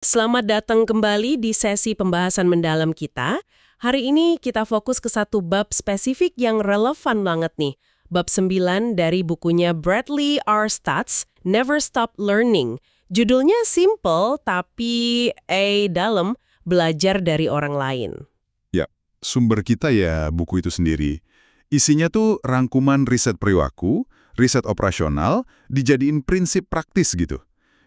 Selamat datang kembali di sesi pembahasan mendalam kita. Hari ini kita fokus ke satu bab spesifik yang relevan banget nih. Bab 9 dari bukunya Bradley R. Stats, Never Stop Learning. Judulnya simple tapi dalam, belajar dari orang lain. Ya, sumber kita ya buku itu sendiri. Isinya tuh rangkuman riset perilaku, riset operasional, dijadiin prinsip praktis gitu.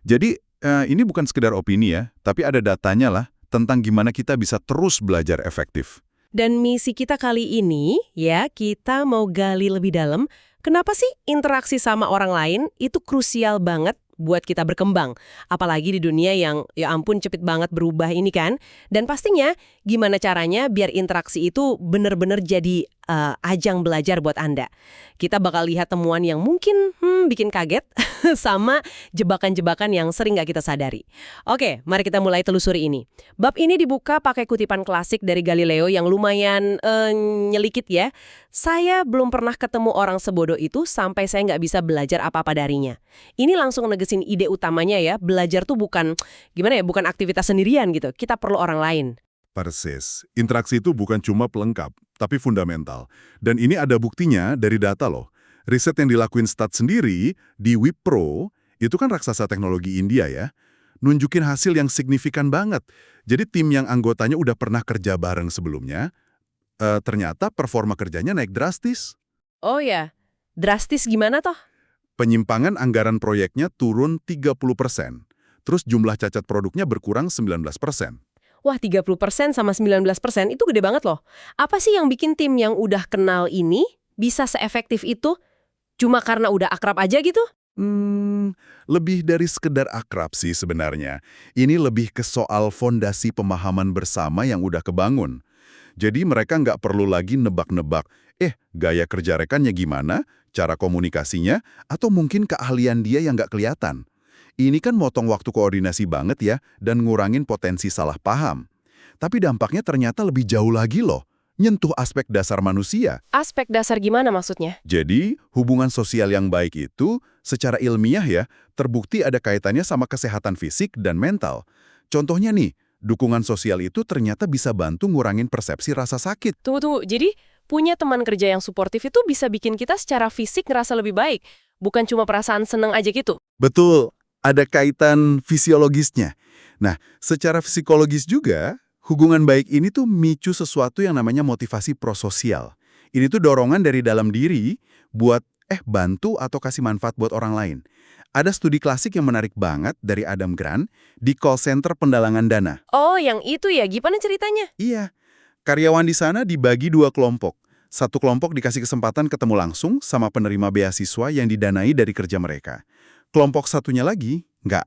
Jadi, ini bukan sekedar opini ya, tapi ada datanya lah tentang gimana kita bisa terus belajar efektif. Dan misi kita kali ini, ya, kita mau gali lebih dalam, kenapa sih interaksi sama orang lain itu krusial banget buat kita berkembang. Apalagi di dunia yang, ya ampun, cepet banget berubah ini kan. Dan pastinya, gimana caranya biar interaksi itu benar-benar jadi ajang belajar buat Anda. Kita bakal lihat temuan yang mungkin bikin kaget, sama jebakan-jebakan yang sering nggak kita sadari. Oke, mari kita mulai telusuri ini. Bab ini dibuka pakai kutipan klasik dari Galileo yang lumayan nyelikit ya. Saya belum pernah ketemu orang sebodoh itu sampai saya nggak bisa belajar apa-apa darinya. Ini langsung negesin ide utamanya ya, belajar tuh bukan, gimana ya, bukan aktivitas sendirian gitu. Kita perlu orang lain. Persis, interaksi itu bukan cuma pelengkap, tapi fundamental. Dan ini ada buktinya dari data loh. Riset yang dilakuin Stats sendiri di Wipro, itu kan raksasa teknologi India ya, nunjukin hasil yang signifikan banget. Jadi tim yang anggotanya udah pernah kerja bareng sebelumnya, ternyata performa kerjanya naik drastis. Oh ya, drastis gimana toh? Penyimpangan anggaran proyeknya turun 30%, terus jumlah cacat produknya berkurang 19%. Wah, 30% sama 19% itu gede banget loh. Apa sih yang bikin tim yang udah kenal ini bisa seefektif itu? Cuma karena udah akrab aja gitu? Lebih dari sekedar akrab sih sebenarnya. Ini lebih ke soal fondasi pemahaman bersama yang udah kebangun. Jadi mereka nggak perlu lagi nebak-nebak, gaya kerja rekannya gimana, cara komunikasinya, atau mungkin keahlian dia yang nggak kelihatan. Ini kan motong waktu koordinasi banget ya, dan ngurangin potensi salah paham. Tapi dampaknya ternyata lebih jauh lagi loh, nyentuh aspek dasar manusia. Aspek dasar gimana maksudnya? Jadi, hubungan sosial yang baik itu, secara ilmiah ya, terbukti ada kaitannya sama kesehatan fisik dan mental. Contohnya nih, dukungan sosial itu ternyata bisa bantu ngurangin persepsi rasa sakit. Tunggu, jadi punya teman kerja yang suportif itu bisa bikin kita secara fisik ngerasa lebih baik. Bukan cuma perasaan seneng aja gitu. Betul, ada kaitan fisiologisnya. Nah, secara psikologis juga, hubungan baik ini tuh micu sesuatu yang namanya motivasi prososial. Ini tuh dorongan dari dalam diri buat bantu atau kasih manfaat buat orang lain. Ada studi klasik yang menarik banget dari Adam Grant di call center pendalangan dana. Oh, yang itu ya, gimana ceritanya? Iya, karyawan di sana dibagi dua kelompok. Satu kelompok dikasih kesempatan ketemu langsung sama penerima beasiswa yang didanai dari kerja mereka. Kelompok satunya lagi, nggak.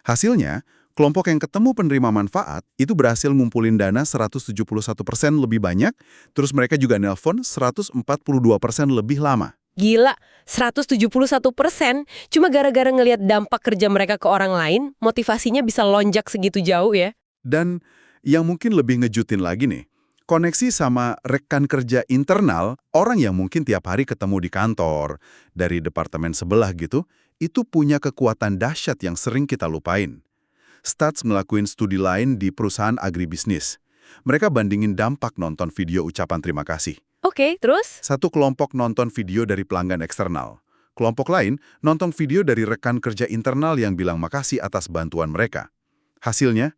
Hasilnya, kelompok yang ketemu penerima manfaat itu berhasil ngumpulin dana 171% lebih banyak, terus mereka juga nelpon 142% lebih lama. Gila, 171%. Cuma gara-gara ngelihat dampak kerja mereka ke orang lain, motivasinya bisa lonjak segitu jauh ya. Dan yang mungkin lebih ngejutin lagi nih, koneksi sama rekan kerja internal, orang yang mungkin tiap hari ketemu di kantor, dari departemen sebelah gitu, itu punya kekuatan dahsyat yang sering kita lupain. Stats ngelakuin studi lain di perusahaan agribisnis. Mereka bandingin dampak nonton video ucapan terima kasih. Oke, terus? Satu kelompok nonton video dari pelanggan eksternal. Kelompok lain nonton video dari rekan kerja internal yang bilang makasih atas bantuan mereka. Hasilnya,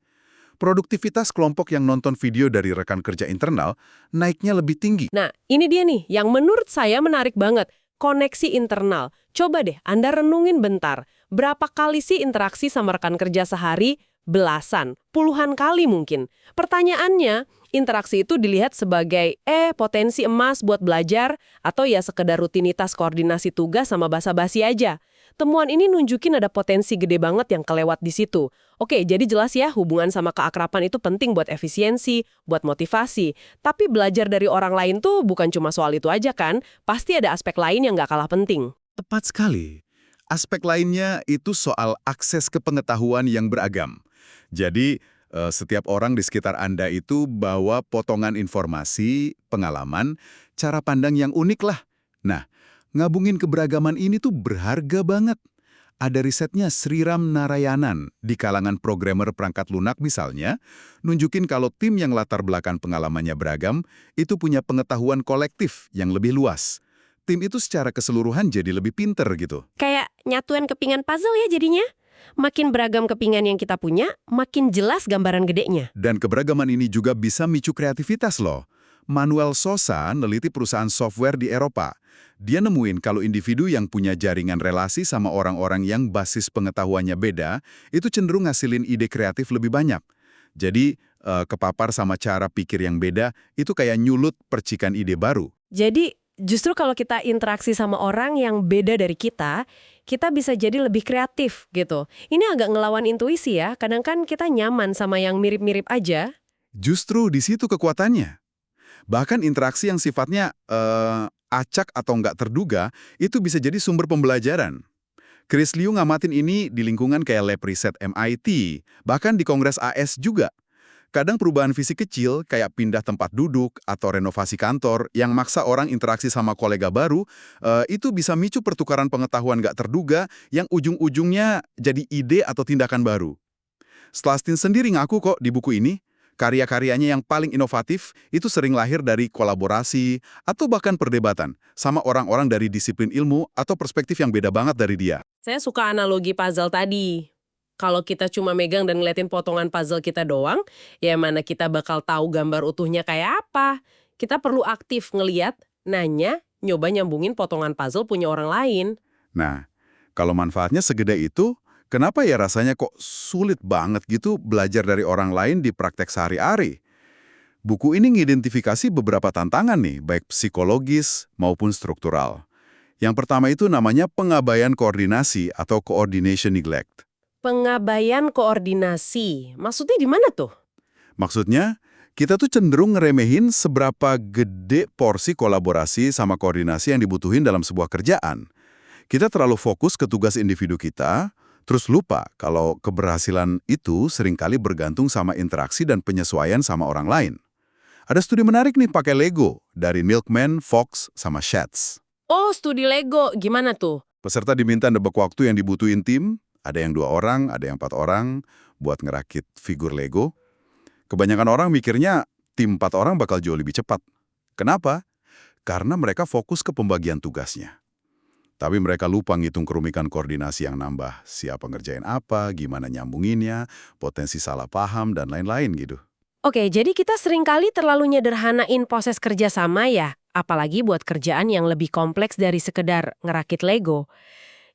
produktivitas kelompok yang nonton video dari rekan kerja internal naiknya lebih tinggi. Nah, ini dia nih, yang menurut saya menarik banget. Koneksi internal. Coba deh, Anda renungin bentar. Berapa kali sih interaksi sama rekan kerja sehari? Belasan, puluhan kali mungkin. Pertanyaannya, interaksi itu dilihat sebagai potensi emas buat belajar atau ya sekedar rutinitas koordinasi tugas sama basa-basi aja. Temuan ini nunjukin ada potensi gede banget yang kelewat di situ. Oke, jadi jelas ya hubungan sama keakraban itu penting buat efisiensi, buat motivasi. Tapi belajar dari orang lain tuh bukan cuma soal itu aja kan? Pasti ada aspek lain yang nggak kalah penting. Tepat sekali. Aspek lainnya itu soal akses ke pengetahuan yang beragam. Jadi, setiap orang di sekitar Anda itu bawa potongan informasi, pengalaman, cara pandang yang unik lah. Nah, ngabungin keberagaman ini tuh berharga banget. Ada risetnya Sriram Narayanan di kalangan programmer perangkat lunak misalnya, nunjukin kalau tim yang latar belakang pengalamannya beragam, itu punya pengetahuan kolektif yang lebih luas. Tim itu secara keseluruhan jadi lebih pinter gitu. Kayak nyatuan kepingan puzzle ya jadinya. Makin beragam kepingan yang kita punya, makin jelas gambaran gedenya. Dan keberagaman ini juga bisa micu kreativitas loh. Manuel Sosa neliti perusahaan software di Eropa. Dia nemuin kalau individu yang punya jaringan relasi sama orang-orang yang basis pengetahuannya beda, itu cenderung ngasilin ide kreatif lebih banyak. Jadi, kepapar sama cara pikir yang beda, itu kayak nyulut percikan ide baru. Jadi, justru kalau kita interaksi sama orang yang beda dari kita bisa jadi lebih kreatif gitu. Ini agak ngelawan intuisi ya, kadang kan kita nyaman sama yang mirip-mirip aja. Justru di situ kekuatannya. Bahkan interaksi yang sifatnya acak atau nggak terduga, itu bisa jadi sumber pembelajaran. Chris Liu ngamatin ini di lingkungan kayak lab riset MIT, bahkan di Kongres AS juga. Kadang perubahan fisik kecil, kayak pindah tempat duduk atau renovasi kantor, yang maksa orang interaksi sama kolega baru, itu bisa micu pertukaran pengetahuan nggak terduga yang ujung-ujungnya jadi ide atau tindakan baru. Slastin sendiri ngaku kok di buku ini, karya-karyanya yang paling inovatif itu sering lahir dari kolaborasi atau bahkan perdebatan sama orang-orang dari disiplin ilmu atau perspektif yang beda banget dari dia. Saya suka analogi puzzle tadi. Kalau kita cuma megang dan ngeliatin potongan puzzle kita doang, ya mana kita bakal tahu gambar utuhnya kayak apa. Kita perlu aktif ngeliat, nanya, nyoba nyambungin potongan puzzle punya orang lain. Nah, kalau manfaatnya segede itu, kenapa ya rasanya kok sulit banget gitu belajar dari orang lain di praktek sehari-hari? Buku ini ngidentifikasi beberapa tantangan nih, baik psikologis maupun struktural. Yang pertama itu namanya pengabaian koordinasi atau coordination neglect. Pengabaian koordinasi, maksudnya di mana tuh? Maksudnya, kita tuh cenderung ngeremehin seberapa gede porsi kolaborasi sama koordinasi yang dibutuhin dalam sebuah kerjaan. Kita terlalu fokus ke tugas individu kita, terus lupa kalau keberhasilan itu seringkali bergantung sama interaksi dan penyesuaian sama orang lain. Ada studi menarik nih pakai Lego dari Milkman, Fox, sama Schatz. Oh, studi Lego, gimana tuh? Peserta diminta nebak waktu yang dibutuhin tim, ada yang 2 orang, ada yang 4 orang, buat ngerakit figur Lego. Kebanyakan orang mikirnya tim 4 orang bakal jauh lebih cepat. Kenapa? Karena mereka fokus ke pembagian tugasnya. Tapi mereka lupa ngitung kerumitan koordinasi yang nambah. Siapa ngerjain apa, gimana nyambunginnya, potensi salah paham, dan lain-lain gitu. Oke, jadi kita seringkali terlalu nyederhanain proses kerjasama ya, apalagi buat kerjaan yang lebih kompleks dari sekedar ngerakit Lego.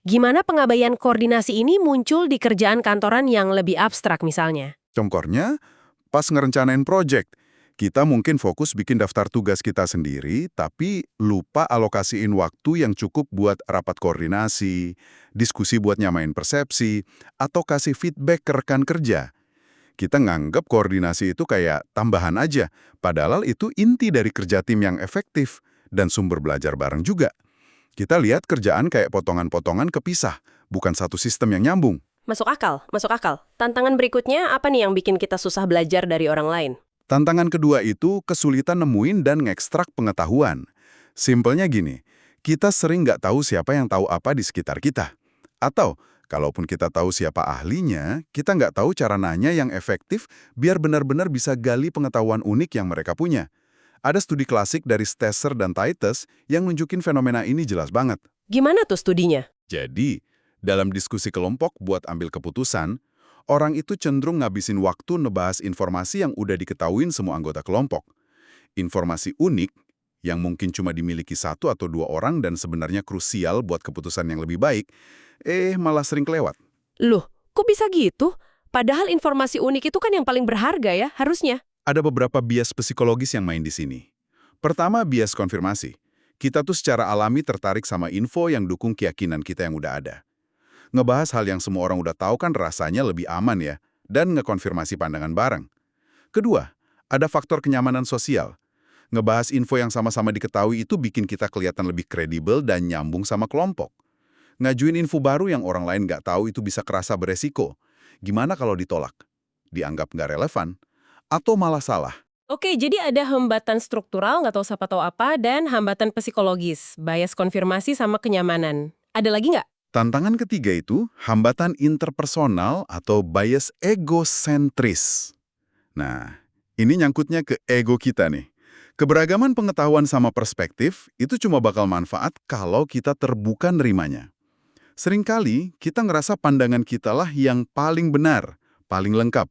Gimana pengabaian koordinasi ini muncul di kerjaan kantoran yang lebih abstrak misalnya? Contohnya, pas ngerencanain project, kita mungkin fokus bikin daftar tugas kita sendiri, tapi lupa alokasiin waktu yang cukup buat rapat koordinasi, diskusi buat nyamain persepsi, atau kasih feedback ke rekan kerja. Kita nganggep koordinasi itu kayak tambahan aja, padahal itu inti dari kerja tim yang efektif dan sumber belajar bareng juga. Kita lihat kerjaan kayak potongan-potongan kepisah, bukan satu sistem yang nyambung. Masuk akal, masuk akal. Tantangan berikutnya apa nih yang bikin kita susah belajar dari orang lain? Tantangan kedua itu kesulitan nemuin dan ngekstrak pengetahuan. Simpelnya gini, kita sering nggak tahu siapa yang tahu apa di sekitar kita. Atau, kalaupun kita tahu siapa ahlinya, kita nggak tahu cara nanya yang efektif biar benar-benar bisa gali pengetahuan unik yang mereka punya. Ada studi klasik dari Stasser dan Titus yang nunjukin fenomena ini jelas banget. Gimana tuh studinya? Jadi, dalam diskusi kelompok buat ambil keputusan, orang itu cenderung ngabisin waktu ngebahas informasi yang udah diketahuin semua anggota kelompok. Informasi unik yang mungkin cuma dimiliki 1 atau 2 orang dan sebenarnya krusial buat keputusan yang lebih baik, malah sering kelewat. Loh, kok bisa gitu? Padahal informasi unik itu kan yang paling berharga ya, harusnya. Ada beberapa bias psikologis yang main di sini. Pertama, bias konfirmasi. Kita tuh secara alami tertarik sama info yang dukung keyakinan kita yang udah ada. Ngebahas hal yang semua orang udah tahu kan rasanya lebih aman ya, dan ngekonfirmasi pandangan bareng. Kedua, ada faktor kenyamanan sosial. Ngebahas info yang sama-sama diketahui itu bikin kita kelihatan lebih kredibel dan nyambung sama kelompok. Ngajuin info baru yang orang lain nggak tahu itu bisa kerasa beresiko. Gimana kalau ditolak? Dianggap nggak relevan? Atau malah salah? Oke, jadi ada hambatan struktural, nggak tahu siapa tahu apa, dan hambatan psikologis, bias konfirmasi sama kenyamanan. Ada lagi nggak? Tantangan ketiga itu hambatan interpersonal atau bias egosentris. Nah, ini nyangkutnya ke ego kita nih. Keberagaman pengetahuan sama perspektif itu cuma bakal manfaat kalau kita terbuka nerimanya. Seringkali kita ngerasa pandangan kita lah yang paling benar, paling lengkap.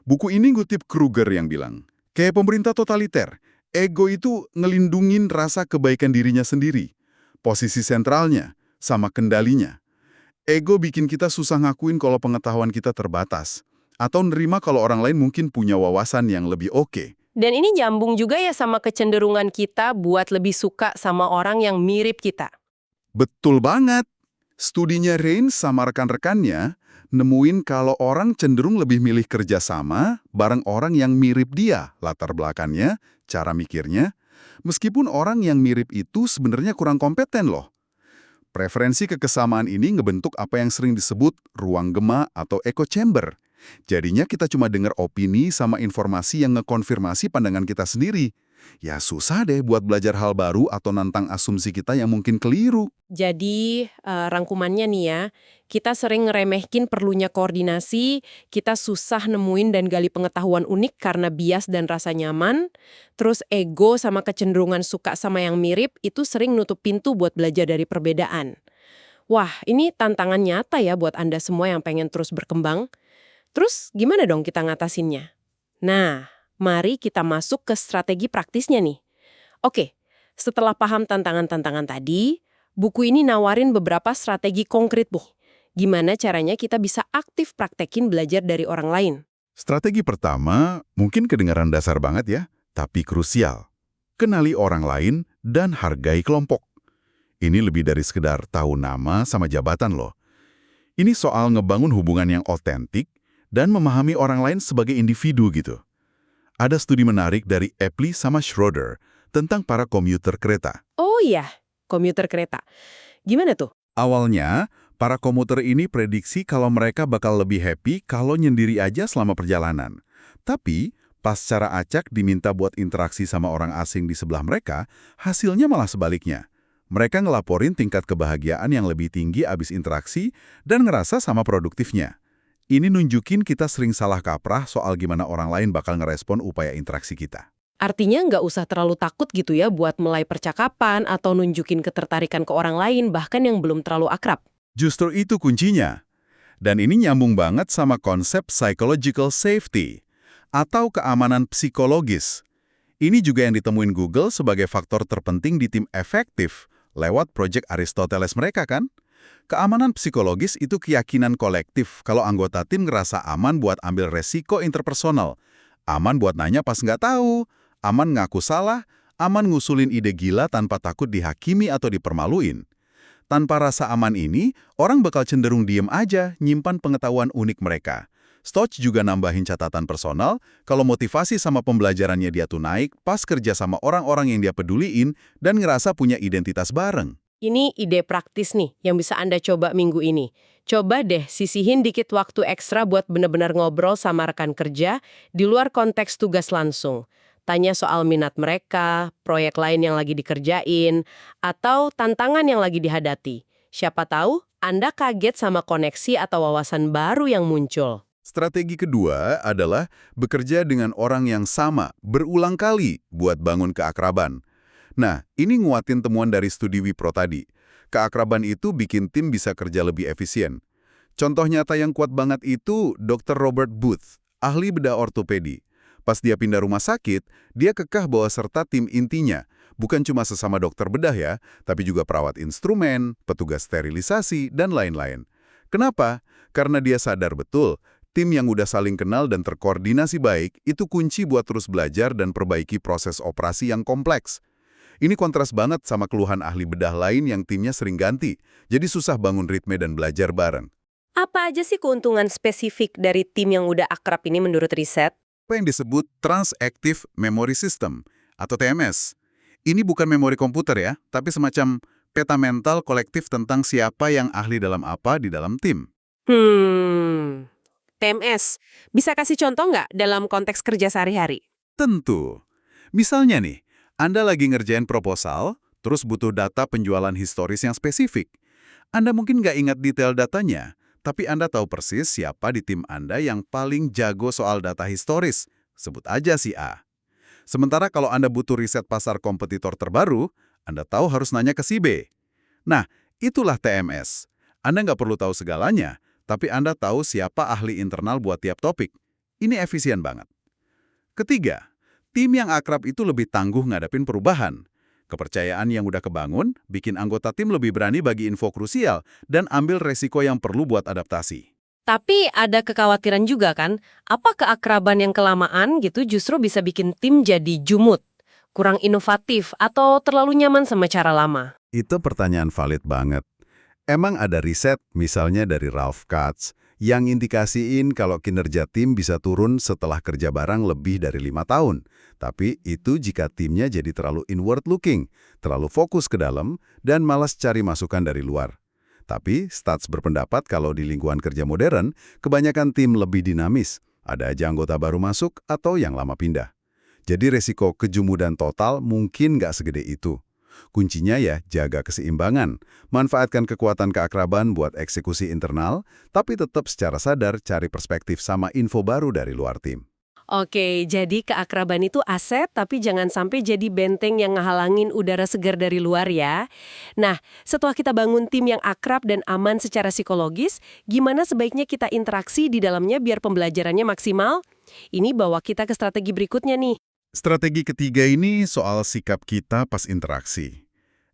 Buku ini ngutip Kruger yang bilang, kayak pemerintah totaliter, ego itu ngelindungin rasa kebaikan dirinya sendiri. Posisi sentralnya, sama kendalinya. Ego bikin kita susah ngakuin kalau pengetahuan kita terbatas. Atau nerima kalau orang lain mungkin punya wawasan yang lebih oke. Dan ini nyambung juga ya sama kecenderungan kita buat lebih suka sama orang yang mirip kita. Betul banget. Studinya Rain sama rekan-rekannya nemuin kalau orang cenderung lebih milih kerja sama bareng orang yang mirip dia, latar belakangnya, cara mikirnya, meskipun orang yang mirip itu sebenarnya kurang kompeten loh. Preferensi kekesamaan ini ngebentuk apa yang sering disebut ruang gema atau echo chamber. Jadinya kita cuma dengar opini sama informasi yang ngekonfirmasi pandangan kita sendiri. Ya susah deh buat belajar hal baru atau nantang asumsi kita yang mungkin keliru. Jadi, rangkumannya nih ya, kita sering ngeremehkin perlunya koordinasi, kita susah nemuin dan gali pengetahuan unik karena bias dan rasa nyaman, terus ego sama kecenderungan suka sama yang mirip itu sering nutup pintu buat belajar dari perbedaan. Wah, ini tantangan nyata ya buat Anda semua yang pengen terus berkembang. Terus gimana dong kita ngatasinnya? Nah, mari kita masuk ke strategi praktisnya nih. Oke, setelah paham tantangan-tantangan tadi, buku ini nawarin beberapa strategi konkret nih. Gimana caranya kita bisa aktif praktekin belajar dari orang lain? Strategi pertama mungkin kedengaran dasar banget ya, tapi krusial. Kenali orang lain dan hargai kelompok. Ini lebih dari sekedar tahu nama sama jabatan loh. Ini soal ngebangun hubungan yang otentik dan memahami orang lain sebagai individu gitu. Ada studi menarik dari Epley sama Schroeder tentang para komuter kereta. Oh iya, komuter kereta. Gimana tuh? Awalnya, para komuter ini prediksi kalau mereka bakal lebih happy kalau nyendiri aja selama perjalanan. Tapi, pas secara acak diminta buat interaksi sama orang asing di sebelah mereka, hasilnya malah sebaliknya. Mereka ngelaporin tingkat kebahagiaan yang lebih tinggi abis interaksi dan ngerasa sama produktifnya. Ini nunjukin kita sering salah kaprah soal gimana orang lain bakal ngerespon upaya interaksi kita. Artinya nggak usah terlalu takut gitu ya buat mulai percakapan atau nunjukin ketertarikan ke orang lain bahkan yang belum terlalu akrab. Justru itu kuncinya. Dan ini nyambung banget sama konsep psychological safety atau keamanan psikologis. Ini juga yang ditemuin Google sebagai faktor terpenting di tim efektif lewat proyek Aristoteles mereka kan? Keamanan psikologis itu keyakinan kolektif kalau anggota tim ngerasa aman buat ambil resiko interpersonal, aman buat nanya pas nggak tahu, aman ngaku salah, aman ngusulin ide gila tanpa takut dihakimi atau dipermaluin. Tanpa rasa aman ini, orang bakal cenderung diem aja nyimpan pengetahuan unik mereka. Stoch juga nambahin catatan personal kalau motivasi sama pembelajarannya dia tuh naik pas kerja sama orang-orang yang dia peduliin dan ngerasa punya identitas bareng. Ini ide praktis nih yang bisa Anda coba minggu ini. Coba deh sisihin dikit waktu ekstra buat benar-benar ngobrol sama rekan kerja di luar konteks tugas langsung. Tanya soal minat mereka, proyek lain yang lagi dikerjain, atau tantangan yang lagi dihadapi. Siapa tahu Anda kaget sama koneksi atau wawasan baru yang muncul. Strategi kedua adalah bekerja dengan orang yang sama berulang kali buat bangun keakraban. Nah, ini nguatin temuan dari studi Wipro tadi. Keakraban itu bikin tim bisa kerja lebih efisien. Contoh nyata yang kuat banget itu Dr. Robert Booth, ahli bedah ortopedi. Pas dia pindah rumah sakit, dia kekeh bawa serta tim intinya. Bukan cuma sesama dokter bedah ya, tapi juga perawat instrumen, petugas sterilisasi, dan lain-lain. Kenapa? Karena dia sadar betul, tim yang udah saling kenal dan terkoordinasi baik itu kunci buat terus belajar dan perbaiki proses operasi yang kompleks. Ini kontras banget sama keluhan ahli bedah lain yang timnya sering ganti, jadi susah bangun ritme dan belajar bareng. Apa aja sih keuntungan spesifik dari tim yang udah akrab ini menurut riset? Apa yang disebut Transactive Memory System, atau TMS. Ini bukan memori komputer ya, tapi semacam peta mental kolektif tentang siapa yang ahli dalam apa di dalam tim. TMS. Bisa kasih contoh nggak dalam konteks kerja sehari-hari? Tentu. Misalnya nih, Anda lagi ngerjain proposal, terus butuh data penjualan historis yang spesifik. Anda mungkin nggak ingat detail datanya, tapi Anda tahu persis siapa di tim Anda yang paling jago soal data historis. Sebut aja si A. Sementara kalau Anda butuh riset pasar kompetitor terbaru, Anda tahu harus nanya ke si B. Nah, itulah TMS. Anda nggak perlu tahu segalanya, tapi Anda tahu siapa ahli internal buat tiap topik. Ini efisien banget. Ketiga, tim yang akrab itu lebih tangguh ngadapin perubahan. Kepercayaan yang udah kebangun bikin anggota tim lebih berani bagi info krusial dan ambil resiko yang perlu buat adaptasi. Tapi ada kekhawatiran juga kan, apa keakraban yang kelamaan gitu justru bisa bikin tim jadi jumut, kurang inovatif, atau terlalu nyaman sama cara lama? Itu pertanyaan valid banget. Emang ada riset, misalnya dari Ralph Katz, yang indikasiin kalau kinerja tim bisa turun setelah kerja bareng lebih dari 5 tahun. Tapi itu jika timnya jadi terlalu inward looking, terlalu fokus ke dalam, dan malas cari masukan dari luar. Tapi Stats berpendapat kalau di lingkungan kerja modern, kebanyakan tim lebih dinamis. Ada aja anggota baru masuk atau yang lama pindah. Jadi resiko kejumudan total mungkin nggak segede itu. Kuncinya ya jaga keseimbangan, manfaatkan kekuatan keakraban buat eksekusi internal, tapi tetap secara sadar cari perspektif sama info baru dari luar tim. Oke, jadi keakraban itu aset, tapi jangan sampai jadi benteng yang ngehalangin udara segar dari luar ya. Nah, setelah kita bangun tim yang akrab dan aman secara psikologis, gimana sebaiknya kita interaksi di dalamnya biar pembelajarannya maksimal? Ini bawa kita ke strategi berikutnya nih. Strategi ketiga ini soal sikap kita pas interaksi.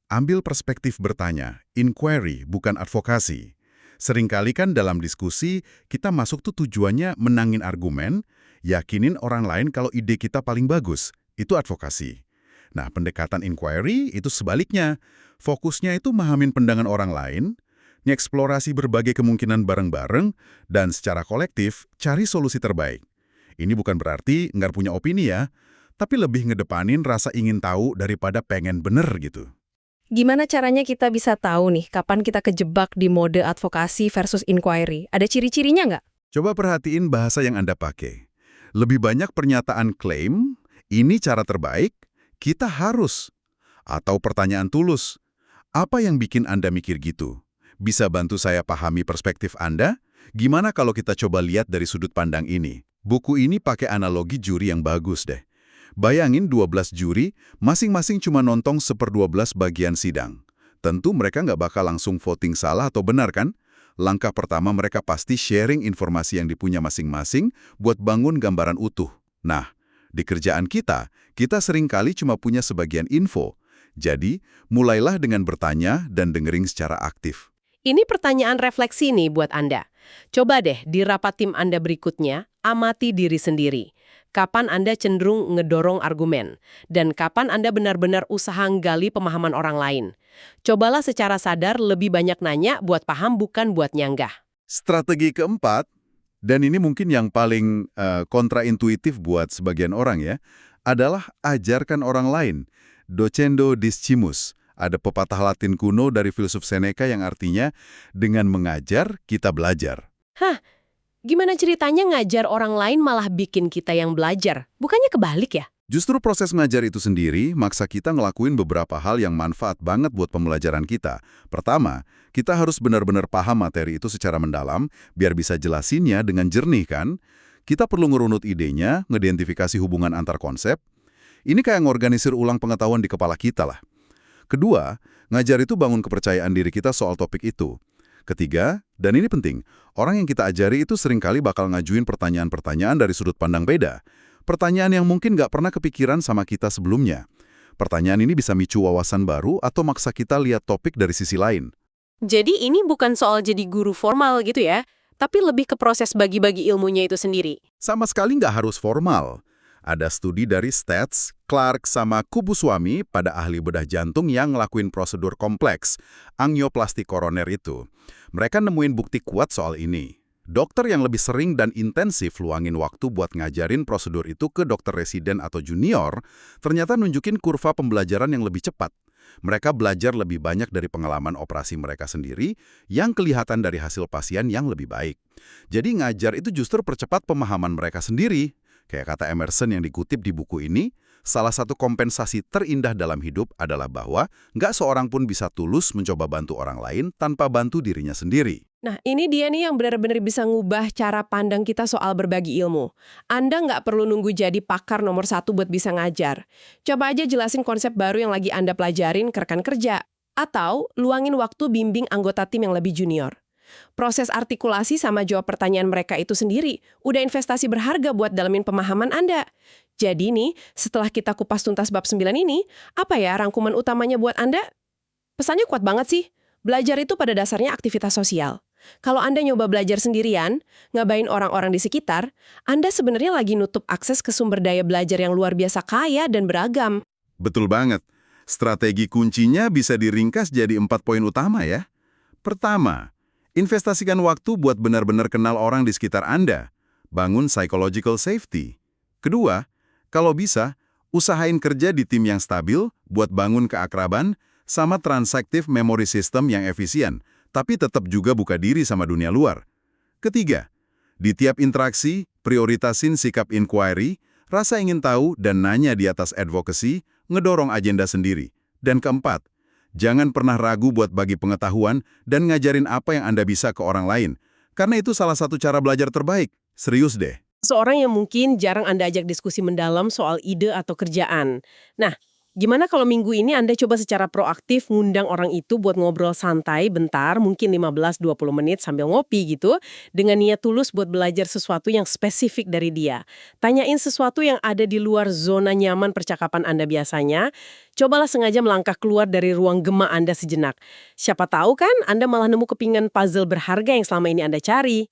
Ambil perspektif bertanya, inquiry bukan advokasi. Seringkali kan dalam diskusi, kita masuk tuh tujuannya menangin argumen, yakinin orang lain kalau ide kita paling bagus. Itu advokasi. Nah, pendekatan inquiry itu sebaliknya. Fokusnya itu memahami pandangan orang lain, ngeksplorasi berbagai kemungkinan bareng-bareng, dan secara kolektif cari solusi terbaik. Ini bukan berarti nggak punya opini ya, tapi lebih ngedepanin rasa ingin tahu daripada pengen bener gitu. Gimana caranya kita bisa tahu nih kapan kita kejebak di mode advokasi versus inquiry? Ada ciri-cirinya nggak? Coba perhatiin bahasa yang Anda pakai. Lebih banyak pernyataan klaim, ini cara terbaik, kita harus. Atau pertanyaan tulus, apa yang bikin Anda mikir gitu? Bisa bantu saya pahami perspektif Anda? Gimana kalau kita coba lihat dari sudut pandang ini? Buku ini pakai analogi juri yang bagus deh. Bayangin 12 juri, masing-masing cuma nonton 1/12 bagian sidang. Tentu mereka nggak bakal langsung voting salah atau benar kan? Langkah pertama mereka pasti sharing informasi yang dipunya masing-masing buat bangun gambaran utuh. Nah, di kerjaan kita seringkali cuma punya sebagian info. Jadi, mulailah dengan bertanya dan dengerin secara aktif. Ini pertanyaan refleksi nih buat Anda. Coba deh di rapat tim Anda berikutnya, amati diri sendiri. Kapan Anda cenderung ngedorong argumen? Dan kapan Anda benar-benar usaha nggali pemahaman orang lain? Cobalah secara sadar lebih banyak nanya buat paham bukan buat nyanggah. Strategi keempat, dan ini mungkin yang paling kontraintuitif buat sebagian orang ya, adalah ajarkan orang lain. Docendo discimus. Ada pepatah Latin kuno dari filsuf Seneca yang artinya, dengan mengajar, kita belajar. Hah, gimana ceritanya ngajar orang lain malah bikin kita yang belajar? Bukannya kebalik ya? Justru proses ngajar itu sendiri maksa kita ngelakuin beberapa hal yang manfaat banget buat pembelajaran kita. Pertama, kita harus benar-benar paham materi itu secara mendalam, biar bisa jelasinnya dengan jernih kan? Kita perlu ngerunut idenya, ngidentifikasi hubungan antar konsep. Ini kayak ngorganisir ulang pengetahuan di kepala kita lah. Kedua, ngajar itu bangun kepercayaan diri kita soal topik itu. Ketiga, dan ini penting, orang yang kita ajari itu seringkali bakal ngajuin pertanyaan-pertanyaan dari sudut pandang beda. Pertanyaan yang mungkin nggak pernah kepikiran sama kita sebelumnya. Pertanyaan ini bisa micu wawasan baru atau maksa kita lihat topik dari sisi lain. Jadi ini bukan soal jadi guru formal gitu ya, tapi lebih ke proses bagi-bagi ilmunya itu sendiri. Sama sekali nggak harus formal. Ada studi dari Stats, Clark sama Kubuswamy pada ahli bedah jantung yang ngelakuin prosedur kompleks, angioplasti koroner itu. Mereka nemuin bukti kuat soal ini. Dokter yang lebih sering dan intensif luangin waktu buat ngajarin prosedur itu ke dokter residen atau junior, ternyata nunjukin kurva pembelajaran yang lebih cepat. Mereka belajar lebih banyak dari pengalaman operasi mereka sendiri yang kelihatan dari hasil pasien yang lebih baik. Jadi ngajar itu justru percepat pemahaman mereka sendiri. Kayak kata Emerson yang dikutip di buku ini, salah satu kompensasi terindah dalam hidup adalah bahwa nggak seorang pun bisa tulus mencoba bantu orang lain tanpa bantu dirinya sendiri. Nah, ini dia nih yang benar-benar bisa ngubah cara pandang kita soal berbagi ilmu. Anda nggak perlu nunggu jadi pakar nomor satu buat bisa ngajar. Coba aja jelasin konsep baru yang lagi Anda pelajarin ke rekan kerja. Atau luangin waktu bimbing anggota tim yang lebih junior. Proses artikulasi sama jawab pertanyaan mereka itu sendiri udah investasi berharga buat dalamin pemahaman Anda. Jadi nih, setelah kita kupas tuntas bab 9 ini, apa ya rangkuman utamanya buat Anda? Pesannya kuat banget sih. Belajar itu pada dasarnya aktivitas sosial. Kalau Anda nyoba belajar sendirian, ngabain orang-orang di sekitar, Anda sebenarnya lagi nutup akses ke sumber daya belajar yang luar biasa kaya dan beragam. Betul banget. Strategi kuncinya bisa diringkas jadi 4 poin utama ya. Pertama, investasikan waktu buat benar-benar kenal orang di sekitar Anda. Bangun psychological safety. Kedua, kalau bisa, usahain kerja di tim yang stabil buat bangun keakraban sama transactive memory system yang efisien, tapi tetap juga buka diri sama dunia luar. Ketiga, di tiap interaksi, prioritasin sikap inquiry, rasa ingin tahu dan nanya di atas advocacy, ngedorong agenda sendiri. Dan keempat, jangan pernah ragu buat bagi pengetahuan dan ngajarin apa yang Anda bisa ke orang lain. Karena itu salah satu cara belajar terbaik. Serius deh. Seorang yang mungkin jarang Anda ajak diskusi mendalam soal ide atau kerjaan. Nah, gimana kalau minggu ini Anda coba secara proaktif ngundang orang itu buat ngobrol santai bentar, mungkin 15-20 menit sambil ngopi gitu, dengan niat tulus buat belajar sesuatu yang spesifik dari dia. Tanyain sesuatu yang ada di luar zona nyaman percakapan Anda biasanya, cobalah sengaja melangkah keluar dari ruang gema Anda sejenak. Siapa tahu kan Anda malah nemu kepingan puzzle berharga yang selama ini Anda cari.